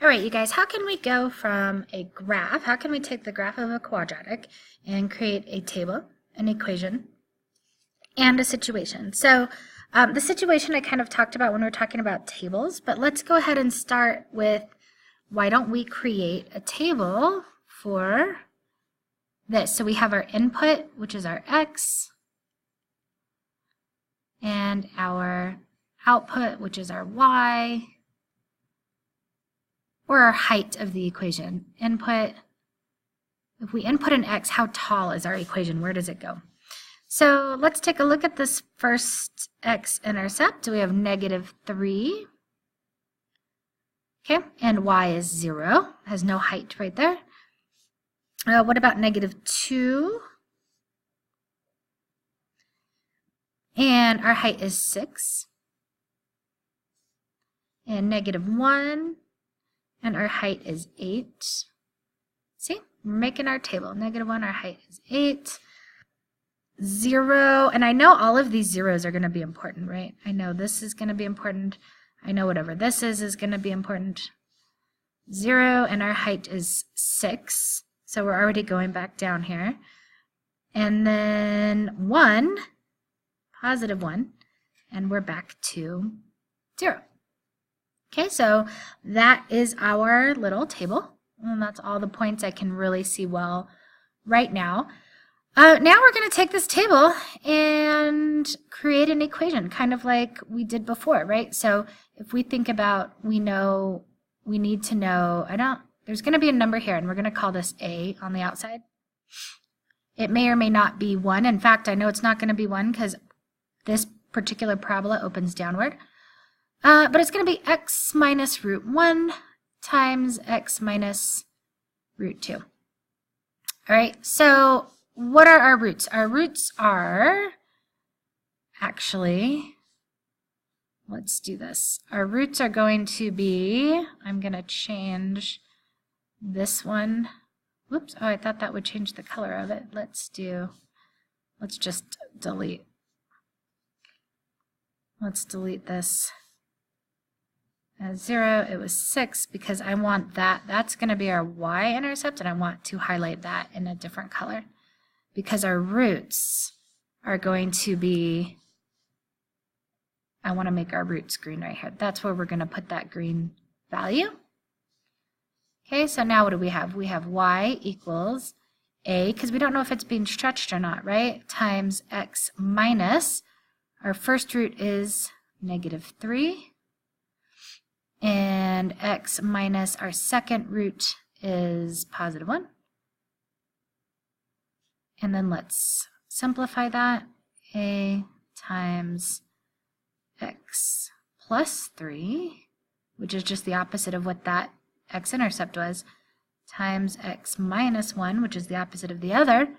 All right, you guys, how can we go from a graph, how can we take the graph of a quadratic and create a table, an equation, and a situation? So the situation I kind of talked about when we were talking about tables, but let's go ahead and start with, why don't we create a table for this? So we have our input, which is our x, and our output, which is our y, or our height of the equation. Input, if we input an x, how tall is our equation? Where does it go? So let's take a look at this first x-intercept. We have -3. Okay, and y is 0, has no height right there. What about -2? And our height is 6. And -1. And our height is 8. See, we're making our table. -1, our height is 8. 0, and I know all of these zeros are going to be important, right? I know this is going to be important. I know whatever this is going to be important. 0, and our height is 6. So we're already going back down here. And then 1, +1, and we're back to 0. Okay, so that is our little table, and that's all the points I can really see well right now. Now we're going to take this table and create an equation, kind of like we did before, right? So if we think about, we need to know, there's going to be a number here, and we're going to call this A on the outside. It may or may not be 1. In fact, I know it's not going to be 1 because this particular parabola opens downward. But it's going to be x minus √1 times x minus √2. All right, so what are our roots? Our roots are, actually, let's do this. Our roots are going to be, I'm going to change this one. Whoops, oh, I thought that would change the color of it. Let's just delete. Let's delete this. As 0, it was 6 because I want that's going to be our y-intercept, and I want to highlight that in a different color because our roots are going to be, I want to make our roots green right here. That's where we're going to put that green value. Okay, so now what do we have? We have y equals a, because we don't know if it's being stretched or not, right? Times x minus, our first root is -3. And x minus our second root is +1. And then let's simplify that. A times x plus 3, which is just the opposite of what that x-intercept was, times x minus 1, which is the opposite of the other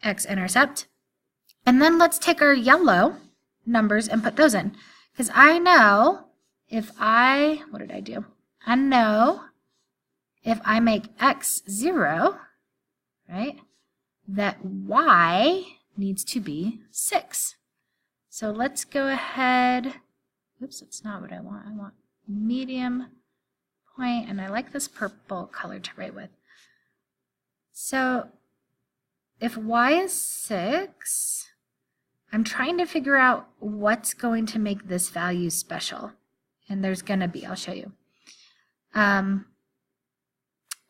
x-intercept. And then let's take our yellow numbers and put those in. Because I know what did I do? I know if I make x 0, right, that y needs to be 6. So let's go ahead, oops, that's not what I want. I want medium point, and I like this purple color to write with. So if y is 6, I'm trying to figure out what's going to make this value special. And there's going to be, I'll show you. And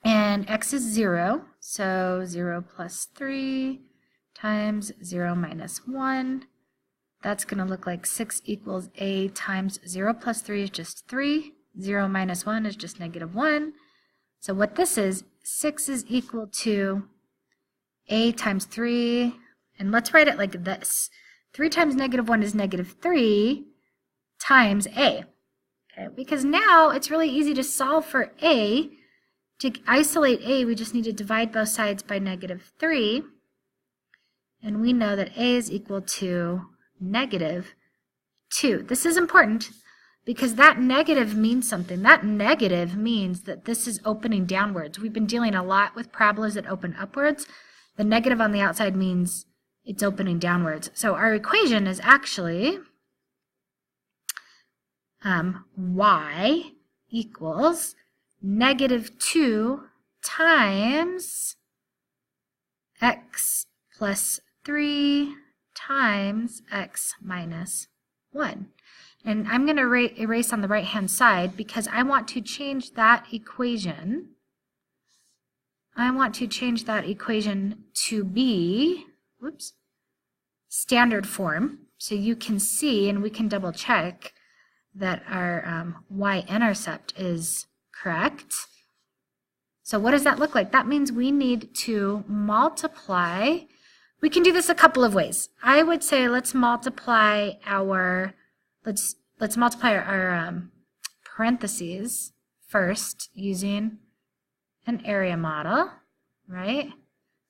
x is 0, so 0 plus 3 times 0 minus 1. That's going to look like 6 equals a times 0 plus 3 is just 3. 0 minus 1 is just -1. So what this is, 6 is equal to a times 3. And let's write it like this. 3 times -1 is -3 times a. Okay, because now it's really easy to solve for a. To isolate a, we just need to divide both sides by -3. And we know that a is equal to -2. This is important because that negative means something. That negative means that this is opening downwards. We've been dealing a lot with parabolas that open upwards. The negative on the outside means it's opening downwards. So our equation is actually y equals -2 times x plus 3 times x minus 1. And I'm going to erase on the right-hand side because I want to change that equation. I want to change that equation to be, whoops, standard form. So you can see, and we can double check that our y-intercept is correct. So what does that look like? That means we need to multiply. We can do this a couple of ways. I would say let's multiply our parentheses first using an area model, right?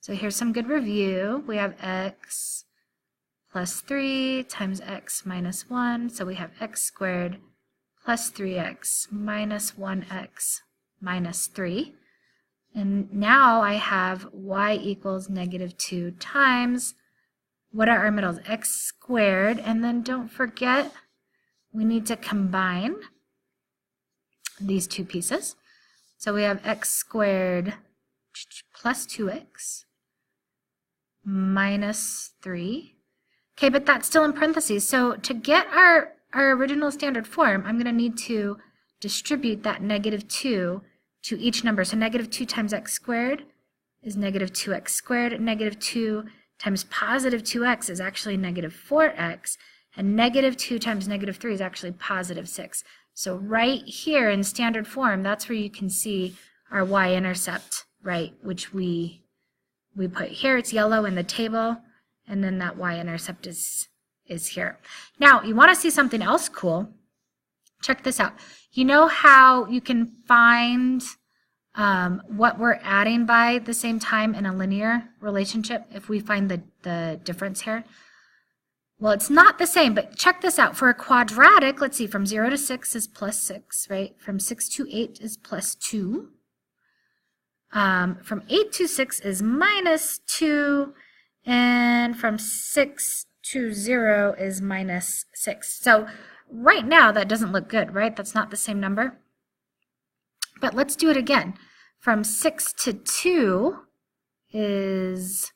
So here's some good review. We have x plus 3 times x minus 1. So we have x squared plus 3x minus 1x minus 3. And now I have y equals -2 times, what are our middles? X squared, and then don't forget, we need to combine these two pieces. So we have x squared plus 2x minus 3. Okay, but that's still in parentheses. So to get our original standard form, I'm going to need to distribute that -2 to each number. So -2 times x squared is -2x squared. -2 times positive 2x is actually -4x. And -2 times -3 is actually positive 6. So right here in standard form, that's where you can see our y-intercept, right, which we put here. It's yellow in the table, and then that y-intercept is here. Now, you want to see something else cool? Check this out. You know how you can find what we're adding by the same time in a linear relationship if we find the difference here? Well, it's not the same, but check this out. For a quadratic, let's see, from 0 to 6 is plus 6, right? From 6 to 8 is plus 2. From 8 to 6 is minus 2. And from 6 to 0 is minus 6. So right now, that doesn't look good, right? That's not the same number. But let's do it again. From 6 to 2 is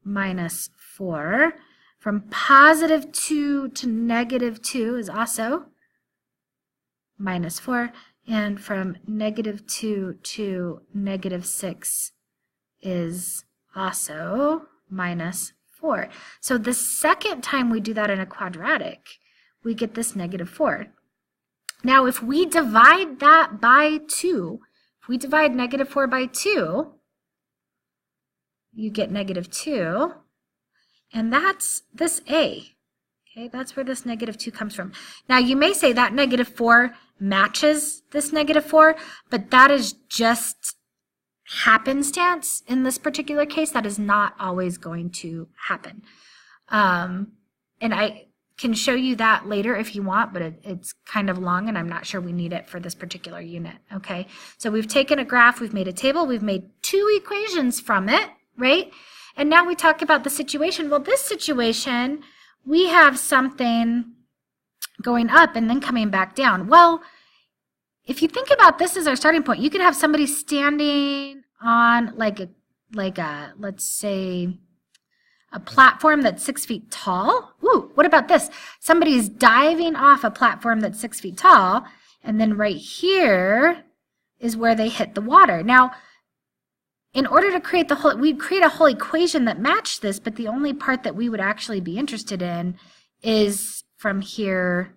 minus 4. From positive 2 to -2 is also minus 4. And from -2 to -6 is also minus 4. So the second time we do that in a quadratic, we get this -4. Now, if we divide that by 2, if we divide -4 by 2, you get -2. And that's this A. Okay, that's where this -2 comes from. Now, you may say that -4 matches this -4, but that is just happenstance in this particular case. That is not always going to happen. And I can show you that later if you want, but it's kind of long and I'm not sure we need it for this particular unit. Okay, so we've taken a graph, we've made a table, we've made 2 equations from it, right? And now we talk about the situation. Well, this situation, we have something going up and then coming back down. Well, if you think about this as our starting point, you could have somebody standing on like a let's say, a platform that's 6 feet tall. Ooh, what about this? Somebody's diving off a platform that's 6 feet tall, and then right here is where they hit the water. Now, in order to create we'd create a whole equation that matched this, but the only part that we would actually be interested in is from here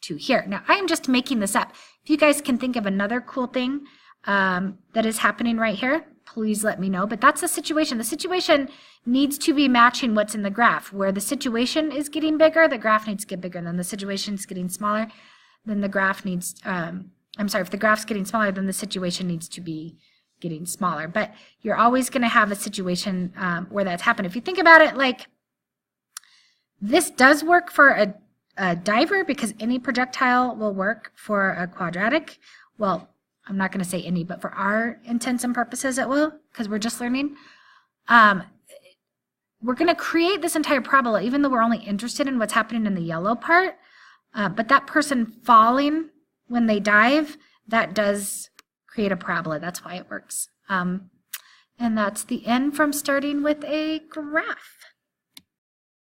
to here. Now, I am just making this up. If you guys can think of another cool thing that is happening right here, please let me know. But that's the situation. The situation needs to be matching what's in the graph. Where the situation is getting bigger, the graph needs to get bigger. Then the situation is getting smaller, then the graph needs, if the graph's getting smaller, then the situation needs to be getting smaller. But you're always going to have a situation where that's happened. If you think about it, like this does work for a diver because any projectile will work for a quadratic. Well, I'm not going to say any, but for our intents and purposes it will, because we're just learning. We're going to create this entire parabola, even though we're only interested in what's happening in the yellow part. But that person falling when they dive, that does create a parabola. That's why it works. And that's the end from starting with a graph.